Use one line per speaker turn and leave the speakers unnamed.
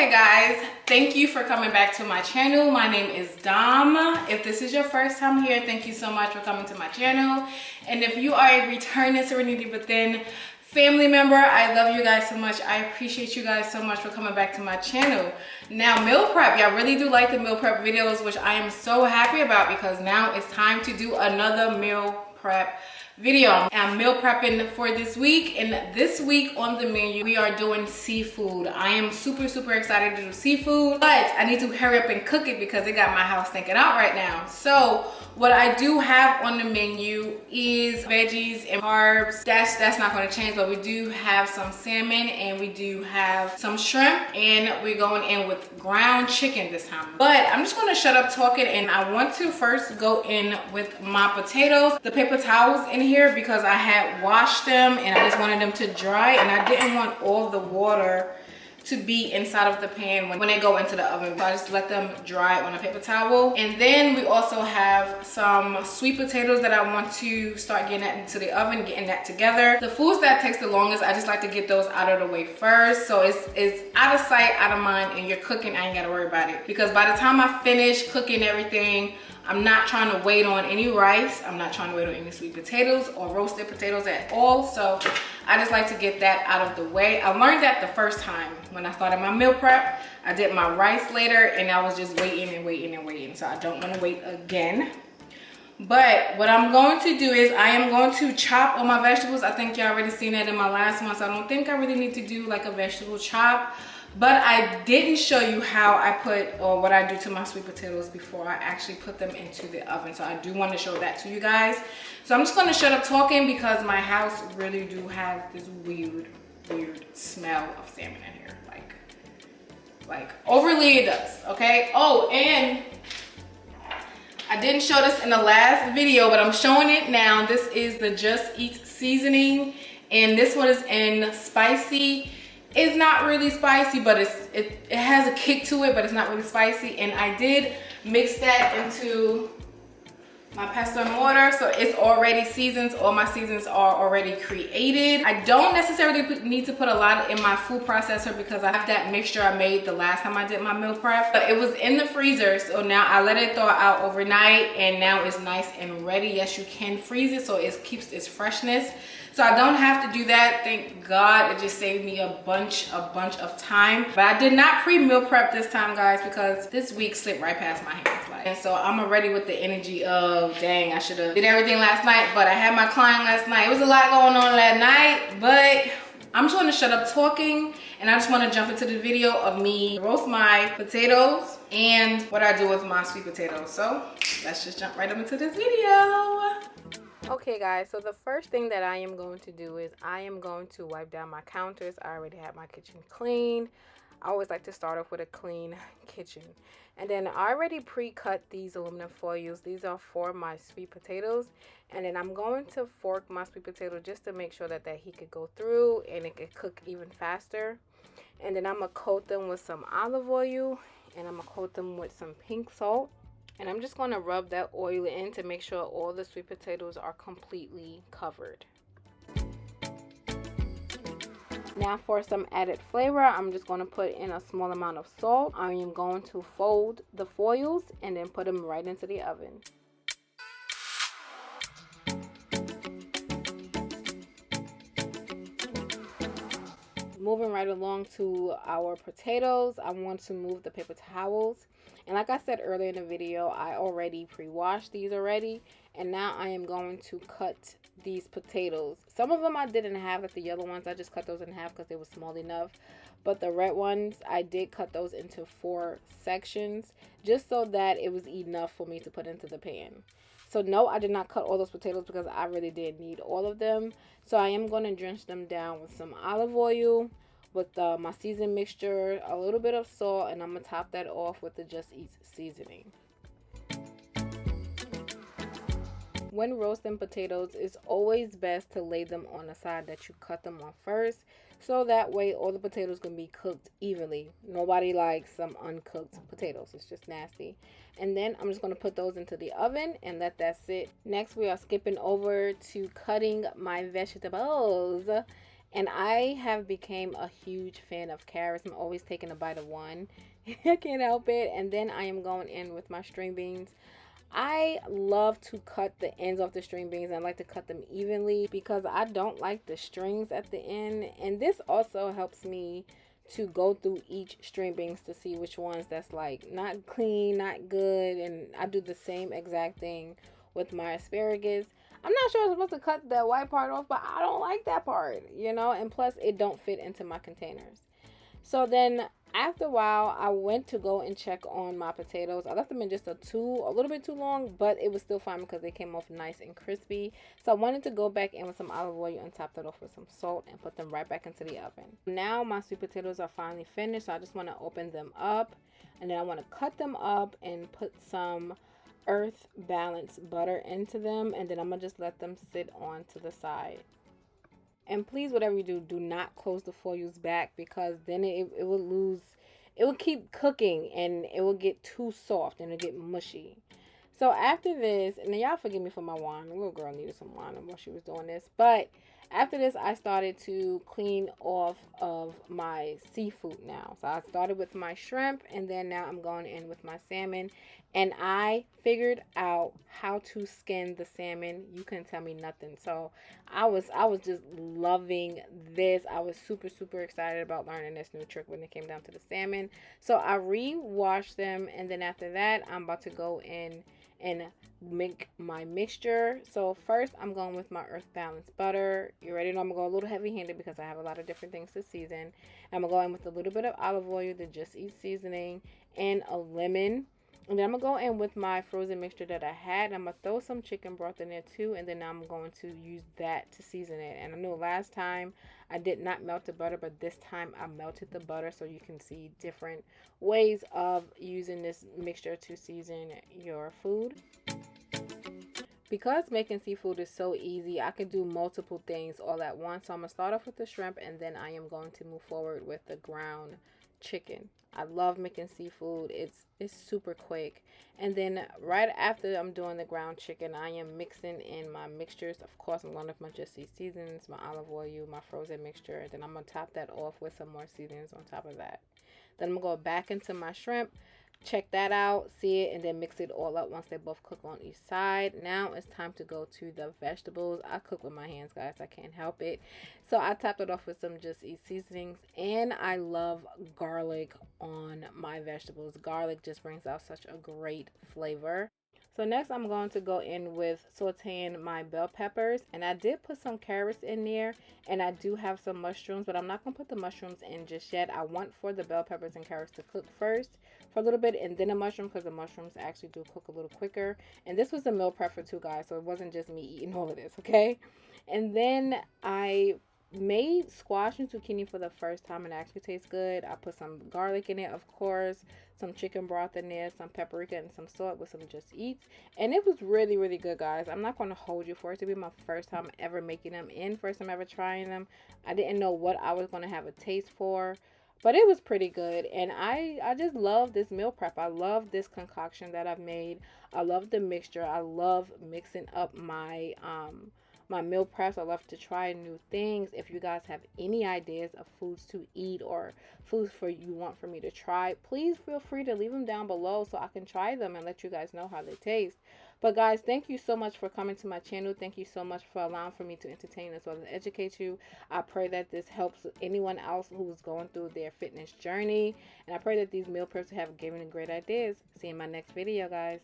Okay guys, thank you for coming back to my channel. My name is Dom. If this is your first time here, thank you so much for coming to my channel. And if you are a returning Serenity Within family member, I love you guys so much. I appreciate you guys so much for coming back to my channel. Now, meal prep, y'all really do like the meal prep videos, which I am so happy about because now it's time to do another meal prep video. I'm meal prepping for this week, and this week on the menu we are doing seafood. I am super excited to do seafood, but I need to hurry up and cook it because it got my house thinking out right now. So what I do have on the menu is veggies and carbs. That's not going to change, but we do have some salmon and we do have some shrimp, and we're going in with ground chicken this time. But I'm just going to shut up talking, and I want to first go in with my potatoes, the paper towels in here, because I had washed them and I just wanted them to dry, and I didn't want all the water to be inside of the pan when they go into the oven. So I just let them dry on a paper towel. And then we also have some sweet potatoes that I want to start getting that into the oven, getting that together. The foods that takes the longest, I just like to get those out of the way first, so it's out of sight, out of mind, and you're cooking, I ain't gotta worry about it. Because by the time I finish cooking everything, I'm not trying to wait on any rice. I'm not trying to wait on any sweet potatoes or roasted potatoes at all. So I just like to get that out of the way. I learned that the first time when I started my meal prep. I did my rice later and I was just waiting and waiting and waiting. So I don't want to wait again. But what I'm going to do is I am going to chop all my vegetables. I think y'all already seen that in my last one, so I don't think I really need to do like a vegetable chop. But I didn't show you how I put, or what I do to my sweet potatoes before I actually put them into the oven. So I do want to show that to you guys. So I'm just going to shut up talking because my house really do have this weird smell of salmon in here. Like overly it does, okay? Oh, and I didn't show this in the last video, but I'm showing it now. This is the Just Eat seasoning, and this one is in spicy. It's not really spicy, but it has a kick to it, but it's not really spicy. And I did mix that into my pesto and water, so it's already seasoned. All my seasons are already created. I don't necessarily need to put a lot in my food processor because I have that mixture I made the last time I did my meal prep. But it was in the freezer, so now I let it thaw out overnight, and now it's nice and ready. Yes, you can freeze it so it keeps its freshness. So I don't have to do that, thank God. It just saved me a bunch of time. But I did not pre-meal prep this time, guys, because this week slipped right past my hands. And so I'm already with the energy of, dang, I should have did everything last night, but I had my client last night. It was a lot going on last night, but I'm just gonna shut up talking, and I just wanna jump into the video of me roast my potatoes and what I do with my sweet potatoes. So let's just jump right up into this video. Okay guys, so the first thing that I am going to do is I am going to wipe down my counters. I already have my kitchen clean. I always like to start off with a clean kitchen. And then I already pre-cut these aluminum foils. These are for my sweet potatoes. And then I'm going to fork my sweet potato just to make sure that heat could go through and it could cook even faster. And then I'm going to coat them with some olive oil, and I'm going to coat them with some pink salt. And I'm just going to rub that oil in to make sure all the sweet potatoes are completely covered. Now for some added flavor, I'm just going to put in a small amount of salt. I am going to fold the foils and then put them right into the oven. Moving right along to our potatoes, I want to move the paper towels. And like I said earlier in the video, I already pre-washed these already. And now I am going to cut these potatoes. Some of them I didn't have, like the yellow ones, I just cut those in half because they were small enough. But the red ones, I did cut those into 4 sections just so that it was enough for me to put into the pan. So no, I did not cut all those potatoes because I really did need all of them. So I am going to drench them down with some olive oil, with my seasoned mixture, a little bit of salt, and I'm going to top that off with the Just Eat seasoning. When roasting potatoes, it's always best to lay them on the side that you cut them on first, so that way all the potatoes can be cooked evenly. Nobody likes some uncooked potatoes. It's just nasty. And then I'm just going to put those into the oven and let that sit. Next, we are skipping over to cutting my vegetables.
And I have become a huge fan of carrots. I'm always taking a bite of one. I can't help it. And then I am going in with my string beans. I love to cut the ends off the string beans. I like to cut them evenly because I don't like the strings at the end. And this also helps me to go through each string beans to see which ones that's like not clean, not good. And I do the same exact thing with my asparagus. I'm not sure I'm supposed to cut the white part off, but I don't like that part, you know, and plus it don't fit into my containers. So then after a while, I went to go and check on my potatoes. I left them in just a little bit too long, but it was still fine because they came off nice and crispy. So I wanted to go back in with some olive oil and top that off with some salt and put them right back into the oven. Now my sweet potatoes are finally finished. So I just want to open them up, and then I want to cut them up and put some earth balanced butter into them, and then I'm gonna just let them sit on to the side. And please, whatever you do, do not close the foils back, because then it will lose, it will keep cooking and it will get too soft and it'll get mushy. So after this, and then y'all forgive me for my wine. The little girl needed some wine while she was doing this. But after this, I started to clean off of my seafood now. So I started with my shrimp, and then now I'm going in with my salmon. And I figured out how to skin the salmon. You couldn't tell me nothing. So I was just loving this. I was super, super excited about learning this new trick when it came down to the salmon. So I re-washed them, and then after that, I'm about to go in and make my mixture. So first I'm going with my earth balanced butter. You ready? I'm gonna go a little heavy handed because I have a lot of different things to season. I'm gonna go in with a little bit of olive oil, the Just Eat seasoning, and a lemon. And then I'm gonna go in with my frozen mixture that I had. I'm gonna throw some chicken broth in there too, and then I'm going to use that to season it. And I know last time I did not melt the butter, but this time I melted the butter, so you can see different ways of using this mixture to season your food. Because making seafood is so easy, I can do multiple things all at once. So I'm gonna start off with the shrimp, and then I am going to move forward with the ground chicken. I love making seafood. It's super quick. And then right after I'm doing the ground chicken, I am mixing in my mixtures. Of course, I'm going with my Just Eat seasonings, my olive oil, my frozen mixture. Then I'm gonna top that off with some more seasonings on top of that. Then I'm gonna go back into my shrimp, check that out, see it, and then mix it all up once they both cook on each side. Now it's time to go to the vegetables. I cook with my hands, guys. I can't help it. So I topped it off with some Just Eat seasonings, and I love garlic on my vegetables. Garlic just brings out such a great flavor. So next I'm going to go in with sauteing my bell peppers, and I did put some carrots in there, and I do have some mushrooms, but I'm not going to put the mushrooms in just yet. I want for the bell peppers and carrots to cook first for a little bit, and then the mushroom, because the mushrooms actually do cook a little quicker. And this was a meal prep for two, guys, so it wasn't just me eating all of this, okay? And then I made squash and zucchini for the first time, and it actually tastes good. I put some garlic in it, of course, some chicken broth in there, some paprika, and some salt with some Just Eats, and it was really, really good, guys. I'm not going to hold you for it to be my first time ever making them and first time ever trying them. I didn't know what I was going to have a taste for, but it was pretty good. And I just love this meal prep. I love this concoction that I've made. I love the mixture. I love mixing up my my meal preps. I love to try new things. If you guys have any ideas of foods to eat or foods for you want for me to try, please feel free to leave them down below so I can try them and let you guys know how they taste. But guys, thank you so much for coming to my channel. Thank you so much for allowing for me to entertain as well as educate you. I pray that this helps anyone else who's going through their fitness journey, and I pray that these meal preps have given you great ideas. See you in my next video, guys.